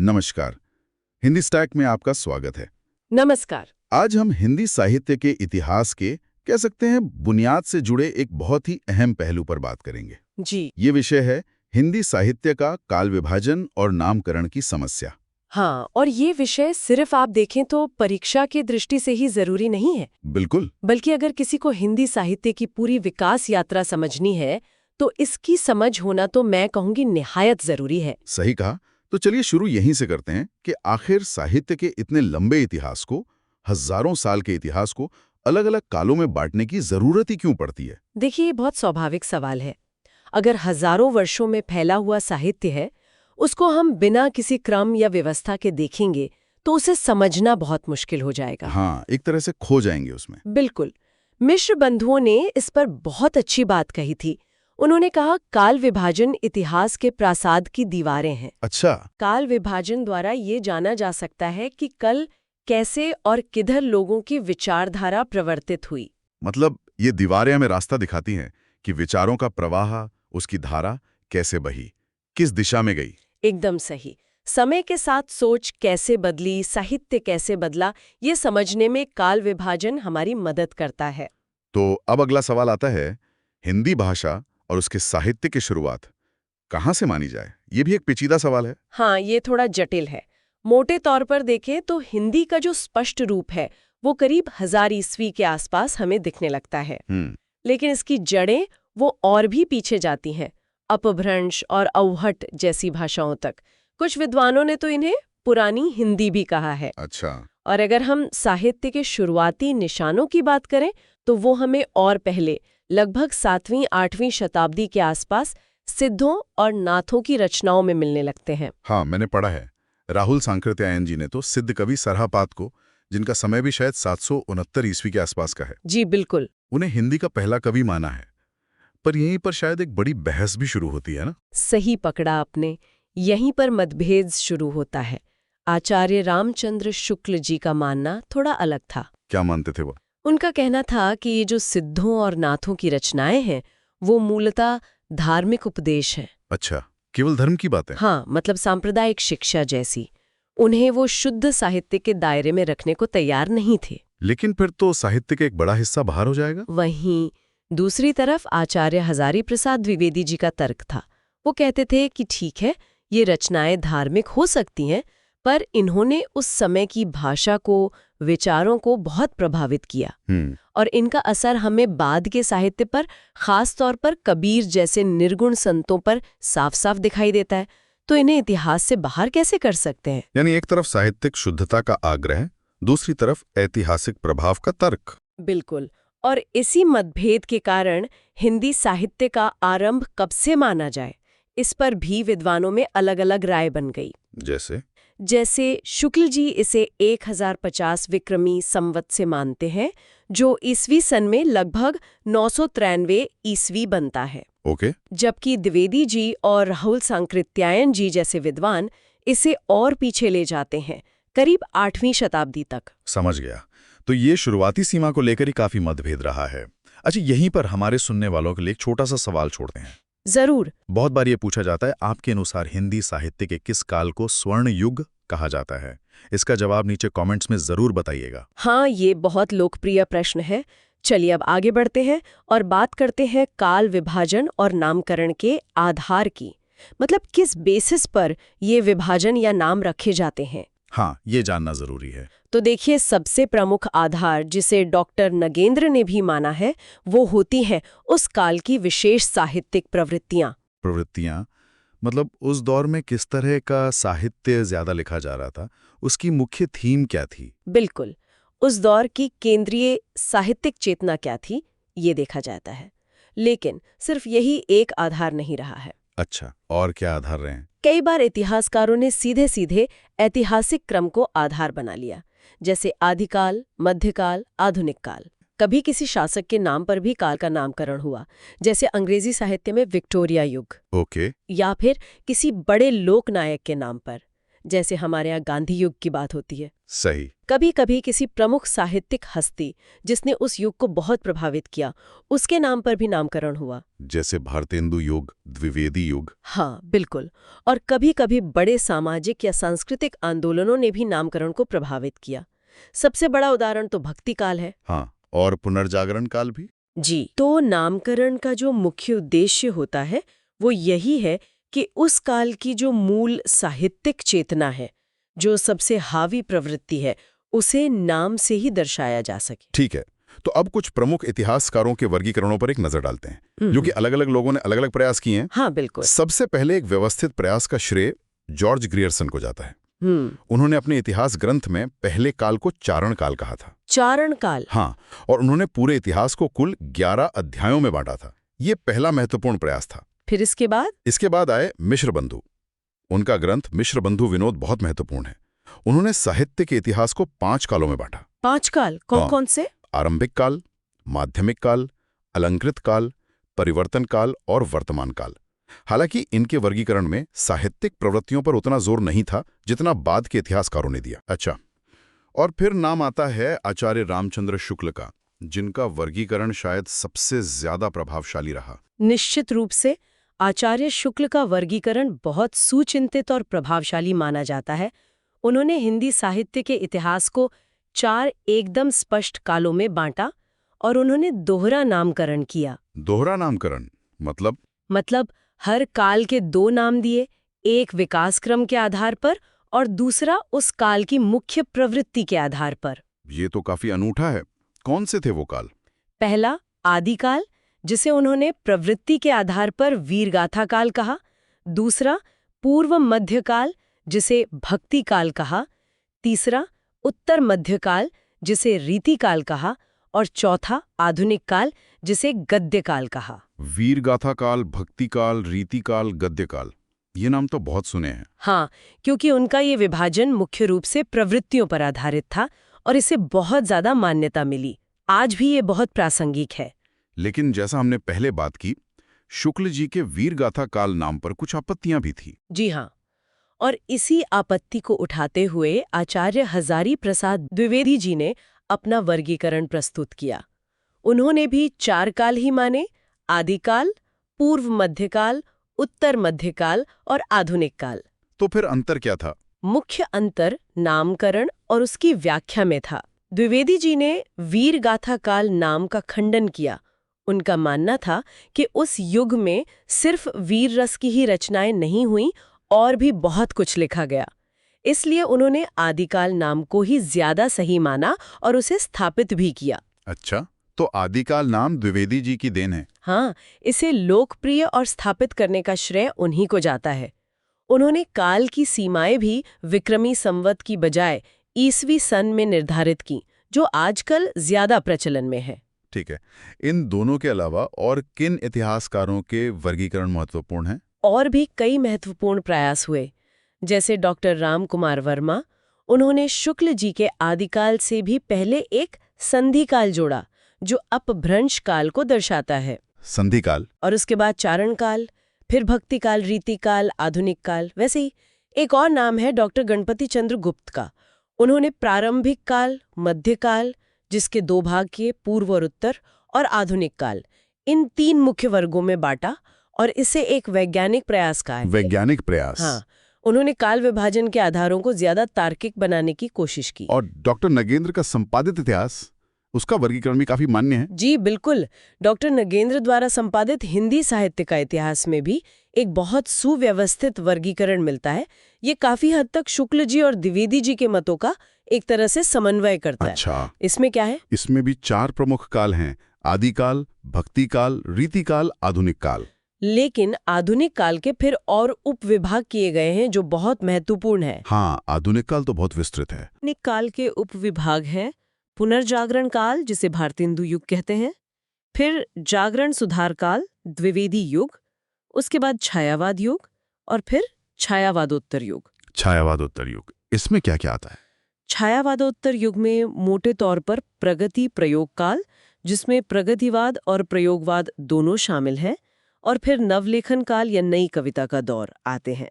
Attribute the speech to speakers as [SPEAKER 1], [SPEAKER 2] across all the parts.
[SPEAKER 1] नमस्कार। हिंदी स्टैक में आपका स्वागत है।
[SPEAKER 2] नमस्कार।
[SPEAKER 1] आज हम हिंदी साहित्य के इतिहास के कह सकते हैं बुनियाद से जुड़े एक बहुत ही अहम पहलू पर बात करेंगे।
[SPEAKER 2] जी
[SPEAKER 1] ये विषय है हिंदी साहित्य का काल विभाजन और नामकरण की समस्या।
[SPEAKER 2] हाँ, और ये विषय सिर्फ आप देखें तो परीक्षा की दृष्टि से ही जरूरी नहीं है,
[SPEAKER 1] बिल्कुल।
[SPEAKER 2] बल्कि अगर किसी को हिंदी साहित्य की पूरी विकास यात्रा समझनी है तो इसकी समझ होना तो मैं कहूँगी निहायत जरूरी है।
[SPEAKER 1] सही कहा। तो चलिए शुरू यहीं से करते हैं कि आखिर साहित्य के इतने लंबे इतिहास को, हजारों साल के इतिहास को अलग अलग कालों में बांटने की जरूरत ही क्यों पड़ती है?
[SPEAKER 2] देखिए, ये बहुत स्वाभाविक सवाल है। अगर हजारों वर्षों में फैला हुआ साहित्य है, उसको हम बिना किसी क्रम या व्यवस्था के देखेंगे तो उसे समझना बहुत मुश्किल हो जाएगा।
[SPEAKER 1] हाँ, एक तरह से खो जाएंगे उसमें।
[SPEAKER 2] बिल्कुल। मिश्र बंधुओं ने इस पर बहुत अच्छी बात कही थी। उन्होंने कहा, काल विभाजन इतिहास के प्रासाद की दीवारें हैं।
[SPEAKER 1] अच्छा।
[SPEAKER 2] काल विभाजन द्वारा ये जाना जा सकता है कि कल कैसे और किधर लोगों की विचारधारा प्रवर्तित हुई।
[SPEAKER 1] मतलब ये दीवारें हमें रास्ता दिखाती हैं कि विचारों का प्रवाह, उसकी धारा कैसे बही, किस दिशा में गई।
[SPEAKER 2] एकदम सही। समय के साथ सोच कैसे बदली, साहित्य कैसे बदला, ये समझने में काल विभाजन हमारी मदद करता है।
[SPEAKER 1] तो अब अगला सवाल आता है, हिंदी भाषा और उसके साहित्य की शुरुआत कहाँ से मानी जाए? ये भी एक पेचीदा सवाल है।
[SPEAKER 2] हाँ, ये थोड़ा जटिल है। मोटे तौर पर देखें तो हिंदी का जो स्पष्ट रूप है वो करीब 1000 ईस्वी के आसपास हमें दिखने लगता है। लेकिन इसकी जड़ें वो और भी पीछे जाती हैं, अपभ्रंश और अवहट जैसी भाषाओं तक। कुछ विद्वानों ने तो इन्हें पुरानी हिंदी भी कहा है।
[SPEAKER 1] अच्छा।
[SPEAKER 2] और अगर हम साहित्य के शुरुआती निशानों की बात करें तो वो हमें और पहले लगभग 7वीं-8वीं शताब्दी के आसपास सिद्धों और नाथों की रचनाओं में मिलने लगते हैं।
[SPEAKER 1] हाँ, मैंने पढ़ा है। राहुल सांकृत्यायन जी ने तो सिद्ध कवि सरहापात को, जिनका समय भी शायद 769 ईस्वी के आसपास का है,
[SPEAKER 2] जी बिल्कुल।
[SPEAKER 1] उन्हें हिंदी का पहला कवि माना है। पर यहीं पर शायद एक बड़ी बहस भी शुरू होती है ना?
[SPEAKER 2] सही पकड़ा आपने। यहीं पर मतभेद शुरू होता है। आचार्य रामचंद्र शुक्ल जी का मानना थोड़ा अलग था।
[SPEAKER 1] क्या मानते थे वो?
[SPEAKER 2] उनका कहना था कि ये जो सिद्धों और नाथों की रचनाएं हैं वो मूलतः धार्मिक उपदेश हैं।
[SPEAKER 1] अच्छा, केवल धर्म की बात है।
[SPEAKER 2] हाँ, मतलब सांप्रदायिक शिक्षा जैसी। उन्हें वो शुद्ध साहित्य के दायरे में रखने को तैयार नहीं थे।
[SPEAKER 1] लेकिन फिर तो साहित्य का एक बड़ा हिस्सा बाहर हो जाएगा।
[SPEAKER 2] वहीं दूसरी तरफ आचार्य हजारी प्रसाद द्विवेदी जी का तर्क था। वो कहते थे कि ठीक है, ये रचनाएं धार्मिक हो सकती हैं, पर इन्होंने उस समय की भाषा को, विचारों को बहुत प्रभावित किया और इनका असर हमें बाद के साहित्य पर, खास तौर पर कबीर जैसे निर्गुण संतों पर साफ साफ दिखाई देता है। तो इन्हें इतिहास से बाहर कैसे कर सकते हैं?
[SPEAKER 1] यानी एक तरफ साहित्यिक शुद्धता का आग्रह, दूसरी तरफ ऐतिहासिक प्रभाव का तर्क।
[SPEAKER 2] बिल्कुल। और इसी मतभेद के कारण हिंदी साहित्य का आरंभ कब से माना जाए, इस पर भी विद्वानों में अलग अलग राय बन गई। जैसे शुक्ल जी इसे 1050 विक्रमी संवत से मानते हैं, जो ईसवी सन में लगभग 993 ईस्वी बनता है। जबकि द्विवेदी जी और राहुल सांकृत्यायन जी जैसे विद्वान इसे और पीछे ले जाते हैं, करीब 8वीं शताब्दी तक।
[SPEAKER 1] समझ गया। तो ये शुरुआती सीमा को लेकर ही काफी मतभेद रहा है। अच्छा, यहीं पर हमारे सुनने वालों के लिए एक छोटा सा सवाल छोड़ते हैं।
[SPEAKER 2] जरूर।
[SPEAKER 1] बहुत बार ये पूछा जाता है, आपके अनुसार हिंदी साहित्य के किस काल को स्वर्ण युग कहा जाता है? इसका जवाब नीचे कमेंट्स में जरूर बताइएगा।
[SPEAKER 2] हाँ, ये बहुत लोकप्रिय प्रश्न है। चलिए अब आगे बढ़ते हैं और बात करते हैं काल विभाजन और नामकरण के आधार की। मतलब किस बेसिस पर ये विभाजन या नाम रखे जाते हैं।
[SPEAKER 1] हाँ, ये जानना जरूरी है।
[SPEAKER 2] तो देखिए, सबसे प्रमुख आधार जिसे डॉक्टर नगेंद्र ने भी माना है वो होती हैं उस काल की विशेष साहित्यिक प्रवृत्तियां।
[SPEAKER 1] मतलब उस दौर में किस तरह का साहित्य ज्यादा लिखा जा रहा था, उसकी मुख्य थीम क्या थी?
[SPEAKER 2] बिल्कुल, उस दौर की केंद्रीय साहित्यिक चेतना क्या थी, ये देखा जाता है। लेकिन सिर्फ यही एक आधार नहीं रहा है।
[SPEAKER 1] अच्छा, और क्या आधार रहे हैं?
[SPEAKER 2] कई बार इतिहासकारों ने सीधे सीधे ऐतिहासिक क्रम को आधार बना लिया, जैसे आदिकाल, मध्यकाल, आधुनिक काल। कभी किसी शासक के नाम पर भी काल का नामकरण हुआ, जैसे अंग्रेजी साहित्य में विक्टोरिया युग।
[SPEAKER 1] ओके।
[SPEAKER 2] या फिर किसी बड़े लोकनायक के नाम पर, जैसे हमारे यहाँ गांधी युग की बात होती है।
[SPEAKER 1] सही।
[SPEAKER 2] कभी कभी किसी प्रमुख साहित्यिक हस्ती जिसने उस युग को बहुत प्रभावित किया, उसके नाम पर भी नामकरण हुआ।
[SPEAKER 1] जैसे भारतेंदु युग, द्विवेदी युग।
[SPEAKER 2] हाँ, बिल्कुल। और कभी कभी बड़े सामाजिक या सांस्कृतिक आंदोलनों ने भी नामकरण को प्रभावित किया। सबसे बड़ा उदाहरण तो भक्ति काल है।
[SPEAKER 1] हाँ, और पुनर्जागरण काल भी।
[SPEAKER 2] जी, तो नामकरण का जो मुख्य उद्देश्य होता है वो यही है कि उस काल की जो मूल साहित्यिक चेतना है, जो सबसे हावी प्रवृत्ति है, उसे नाम से ही दर्शाया जा सके।
[SPEAKER 1] ठीक है, तो अब कुछ प्रमुख इतिहासकारों के वर्गीकरणों पर एक नजर डालते हैं, जो कि अलग-अलग लोगों ने अलग-अलग प्रयास किए हैं।
[SPEAKER 2] हाँ, बिल्कुल।
[SPEAKER 1] सबसे पहले एक व्यवस्थित प्रयास का श्रेय जॉर्ज ग्रियर्सन को जाता है। उन्होंने अपने इतिहास ग्रंथ में पहले काल को चारण काल कहा था।
[SPEAKER 2] चारण काल?
[SPEAKER 1] हाँ, और उन्होंने पूरे इतिहास को कुल 11 अध्यायों में बांटा था। ये पहला महत्वपूर्ण प्रयास था।
[SPEAKER 2] फिर इसके बाद
[SPEAKER 1] आए मिश्रबंधु। उनका ग्रंथ मिश्रबंधु विनोद बहुत महत्वपूर्ण है। उन्होंने साहित्य के इतिहास को 5 कालों में बांटा।
[SPEAKER 2] 5 काल? कौन से?
[SPEAKER 1] आरंभिक काल, माध्यमिक काल, अलंकृत काल, परिवर्तन काल और वर्तमान काल। हालांकि इनके वर्गीकरण में साहित्यिक प्रवृत्तियों पर उतना जोर नहीं था जितना बाद के इतिहासकारों ने दिया। अच्छा, और फिर नाम आता है आचार्य रामचंद्र शुक्ल का, जिनका वर्गीकरण शायद सबसे ज्यादा प्रभावशाली रहा।
[SPEAKER 2] निश्चित रूप से आचार्य शुक्ल का वर्गीकरण बहुत सुचिंतित और प्रभावशाली माना जाता है। उन्होंने हिंदी साहित्य के इतिहास को 4 एकदम स्पष्ट कालों में बांटा और उन्होंने दोहरा नामकरण किया।
[SPEAKER 1] दोहरा नामकरण मतलब
[SPEAKER 2] हर काल के 2 नाम दिए, एक विकास क्रम के आधार पर और दूसरा उस काल की मुख्य प्रवृत्ति के आधार पर।
[SPEAKER 1] ये तो काफी अनूठा है। कौन से थे वो काल?
[SPEAKER 2] पहला आदिकाल, जिसे उन्होंने प्रवृत्ति के आधार पर वीरगाथा काल कहा। दूसरा पूर्व मध्यकाल, जिसे भक्ति काल कहा। तीसरा उत्तर मध्यकाल, जिसे रीतिकाल कहा। और चौथा आधुनिक काल, जिसे गद्यकाल कहा।
[SPEAKER 1] वीरगाथा काल, भक्ति काल, रीतिकाल, गद्यकाल, ये नाम तो बहुत सुने हैं।
[SPEAKER 2] हाँ, क्योंकि उनका ये विभाजन मुख्य रूप से प्रवृत्तियों पर आधारित था और इसे बहुत ज्यादा मान्यता मिली। आज भी ये बहुत प्रासंगिक है।
[SPEAKER 1] लेकिन जैसा हमने पहले बात की, शुक्ल जी के वीरगाथा काल नाम पर कुछ आपत्तियां भी थी।
[SPEAKER 2] जी हाँ, और इसी आपत्ति को उठाते हुए आचार्य हजारी प्रसाद द्विवेदी जी ने अपना वर्गीकरण प्रस्तुत किया। उन्होंने भी 4 काल ही माने, आदिकाल, पूर्व मध्यकाल, उत्तर मध्यकाल और आधुनिक काल।
[SPEAKER 1] तो फिर अंतर क्या था?
[SPEAKER 2] मुख्य अंतर नामकरण और उसकी व्याख्या में था। द्विवेदी जी ने वीरगाथा काल नाम का खंडन किया। उनका मानना था कि उस युग में सिर्फ वीर रस की ही रचनाएं नहीं हुई और भी बहुत कुछ लिखा गया। इसलिए उन्होंने आदिकाल नाम को ही ज्यादा सही माना और उसे स्थापित भी किया।
[SPEAKER 1] अच्छा, तो आदिकाल नाम द्विवेदी जी की देन है?
[SPEAKER 2] हाँ, इसे लोकप्रिय और स्थापित करने का श्रेय उन्हीं को जाता है। उन्होंने काल की सीमाएं भी विक्रमी संवत की बजाय ईसवी सन में निर्धारित की, जो आजकल ज्यादा प्रचलन में है।
[SPEAKER 1] ठीक है, इन दोनों के अलावा और किन इतिहासकारों के वर्गीकरण महत्वपूर्ण हैं?
[SPEAKER 2] और भी कई महत्वपूर्ण प्रयास हुए, जैसे डॉक्टर राम कुमार वर्मा। उन्होंने शुक्ल जी के आदिकाल से भी पहले एक संधि काल जोड़ा, जो अपभ्रंश काल को दर्शाता है।
[SPEAKER 1] संधि काल?
[SPEAKER 2] और उसके बाद चारण काल, फिर भक्ति काल, रीति काल, आधुनिक काल। वैसे ही एक और नाम है डॉक्टर गणपति चंद्र गुप्त का। उन्होंने प्रारंभिक काल, मध्यकाल, जिसके 2 भाग किए, पूर्व और उत्तर, और आधुनिक काल, इन 3 मुख्य वर्गों में बांटा और इसे एक वैज्ञानिक प्रयास कहा है।
[SPEAKER 1] वैज्ञानिक प्रयास?
[SPEAKER 2] हाँ, उन्होंने काल विभाजन के आधारों को ज्यादा तार्किक बनाने की कोशिश की।
[SPEAKER 1] और डॉक्टर नगेंद्र का संपादित इतिहास, उसका वर्गीकरण भी काफी मान्य है।
[SPEAKER 2] जी बिल्कुल, डॉक्टर नगेंद्र द्वारा संपादित हिंदी साहित्य का इतिहास में भी एक बहुत सुव्यवस्थित वर्गीकरण मिलता है। ये काफी हद तक शुक्ल जी और द्विवेदी जी के मतों का एक तरह से समन्वय करता है।
[SPEAKER 1] अच्छा,
[SPEAKER 2] इसमें क्या है?
[SPEAKER 1] इसमें भी 4 प्रमुख काल हैं: आदिकाल, भक्ति काल, रीतिकाल, आधुनिक काल।
[SPEAKER 2] लेकिन आधुनिक काल के फिर और उपविभाग किए गए हैं जो बहुत महत्वपूर्ण है।
[SPEAKER 1] हाँ, आधुनिक काल तो बहुत विस्तृत है।
[SPEAKER 2] आधुनिक काल के उपविभाग हैं पुनर्जागरण काल, जिसे भारतेंदु युग कहते हैं, फिर जागरण सुधार काल, द्विवेदी युग, उसके बाद छायावाद युग और फिर छायावादोत्तर युग।
[SPEAKER 1] छायावादोत्तर युग, इसमें क्या क्या आता है?
[SPEAKER 2] छायावादोत्तर युग में मोटे तौर पर प्रगति प्रयोग काल, जिसमें प्रगतिवाद और प्रयोगवाद दोनों शामिल हैं, और फिर नवलेखन काल या नई कविता का दौर आते हैं।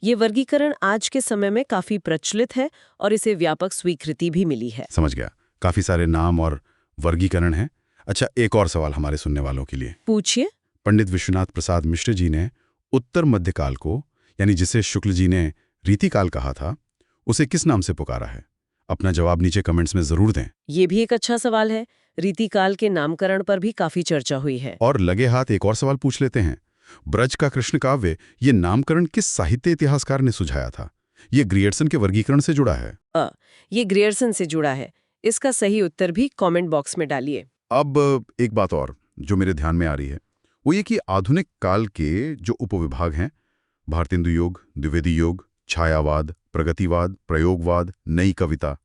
[SPEAKER 2] ये वर्गीकरण आज के समय में काफी प्रचलित है और इसे व्यापक स्वीकृति भी मिली है।
[SPEAKER 1] समझ गया, काफी सारे नाम और वर्गीकरण हैं। अच्छा, एक और सवाल हमारे सुनने वालों के लिए।
[SPEAKER 2] पूछिए।
[SPEAKER 1] पंडित विश्वनाथ प्रसाद मिश्र जी ने उत्तर मध्यकाल को, यानी जिसे शुक्ल जी ने रीतिकाल कहा था, उसे किस नाम से पुकारा है? अपना जवाब नीचे कमेंट्स में जरूर दें।
[SPEAKER 2] ये भी एक अच्छा सवाल है। रीतिकाल के नामकरण पर भी काफी चर्चा हुई है।
[SPEAKER 1] और लगे हाथ एक और सवाल पूछ लेते हैं। ब्रज का कृष्ण काव्य, ये नामकरण किस साहित्य इतिहासकार ने सुझाया था? ये ग्रियर्सन के वर्गीकरण से जुड़ा है।
[SPEAKER 2] ये ग्रियर्सन से जुड़ा है। इसका सही उत्तर भी कमेंट बॉक्स में डालिए।
[SPEAKER 1] अब एक बात और जो मेरे ध्यान में आ रही है, वो ये कि आधुनिक काल के जो उपविभाग हैं, भारतेंदु योग, द्विवेदी योग, छायावाद, प्रगतिवाद, प्रयोगवाद, नई कविता,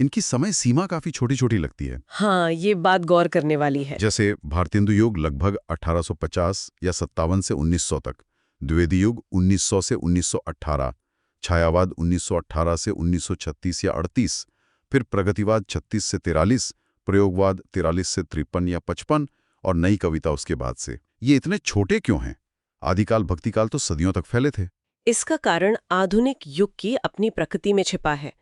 [SPEAKER 1] इनकी समय सीमा काफी छोटी छोटी लगती है।
[SPEAKER 2] हाँ, ये बात गौर करने वाली है।
[SPEAKER 1] जैसे भारतेंदु योग लगभग 1850 या 57 से 1900 तक, द्विवेदी युग 1900 से 1918, छायावाद 1918 से 1936 या 38, फिर प्रगतिवाद 36 से 43, प्रयोगवाद 43 से 53 या 55 और नई कविता उसके बाद से। ये इतने छोटे क्यों हैं? आदिकाल भक्तिकाल तो सदियों तक फैले थे।
[SPEAKER 2] इसका कारण आधुनिक युग की अपनी प्रकृति में छिपा है।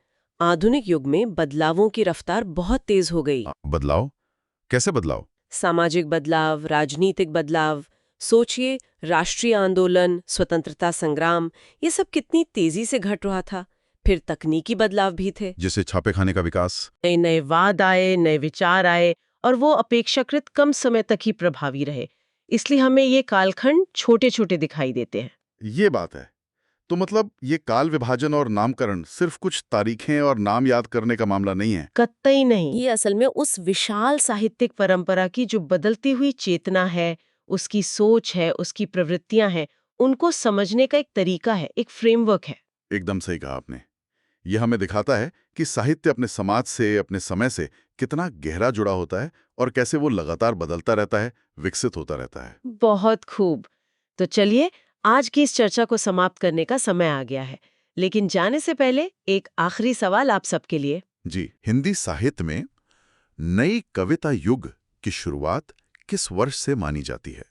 [SPEAKER 2] आधुनिक युग में बदलावों की रफ्तार बहुत तेज हो गई।
[SPEAKER 1] बदलाव? कैसे बदलाव?
[SPEAKER 2] सामाजिक बदलाव, राजनीतिक बदलाव। सोचिए, राष्ट्रीय आंदोलन, स्वतंत्रता संग्राम, ये सब कितनी तेजी से घट रहा था। फिर तकनीकी बदलाव भी थे।
[SPEAKER 1] जैसे छापेखाने का विकास।
[SPEAKER 2] नए नए वाद आए, नए विचार आए, और वो अपेक्षाकृत कम समय तक ही प्रभावी रहे। इसलिए हमें ये कालखंड छोटे छोटे दिखाई देते हैं।
[SPEAKER 3] ये बात है। तो मतलब ये काल विभाजन और नामकरण सिर्फ कुछ तारीखें और नाम याद करने का मामला नहीं है।
[SPEAKER 2] कतई नहीं। ये असल में उस विशाल साहित्यिक परंपरा की जो बदलती हुई चेतना है, उसकी सोच है, उसकी प्रवृत्तियां हैं, उनको समझने का एक तरीका है, एक फ्रेमवर्क है।
[SPEAKER 3] एकदम सही कहा आपने। यह हमें दिखाता है कि साहित्य अपने समाज से, अपने समय से कितना गहरा जुड़ा होता है और कैसे वो लगातार बदलता रहता है, विकसित होता रहता है।
[SPEAKER 2] बहुत खूब। तो चलिए, आज की इस चर्चा को समाप्त करने का समय आ गया है। लेकिन जाने से पहले एक आखिरी सवाल आप सबके लिए।
[SPEAKER 3] जी, हिंदी साहित्य में नई कविता युग की शुरुआत किस वर्ष से मानी जाती है?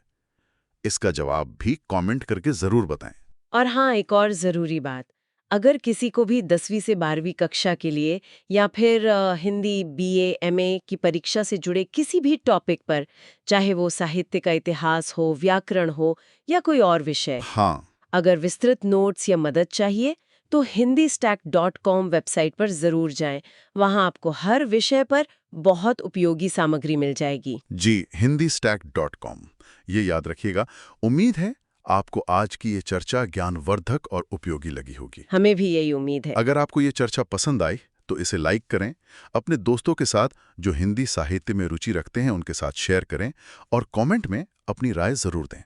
[SPEAKER 3] इसका जवाब भी कमेंट करके जरूर बताएं।
[SPEAKER 2] और हाँ, एक और जरूरी बात, अगर किसी को भी 10वीं से 12वीं कक्षा के लिए या फिर हिंदी बीए एमए की परीक्षा से जुड़े किसी भी टॉपिक पर, चाहे वो साहित्य का इतिहास हो, व्याकरण हो या कोई और विषय,
[SPEAKER 3] हाँ,
[SPEAKER 2] अगर विस्तृत नोट्स या मदद चाहिए तो hindistack.com वेबसाइट पर जरूर जाएं। वहां आपको हर विषय पर बहुत उपयोगी सामग्री मिल जाएगी।
[SPEAKER 3] जी, hindistack.com, ये याद रखिएगा। उम्मीद है आपको आज की ये चर्चा ज्ञानवर्धक और उपयोगी लगी होगी।
[SPEAKER 2] हमें भी यही उम्मीद है।
[SPEAKER 3] अगर आपको ये चर्चा पसंद आई तो इसे लाइक करें, अपने दोस्तों के साथ जो हिंदी साहित्य में रुचि रखते हैं उनके साथ शेयर करें और कमेंट में अपनी राय जरूर दें।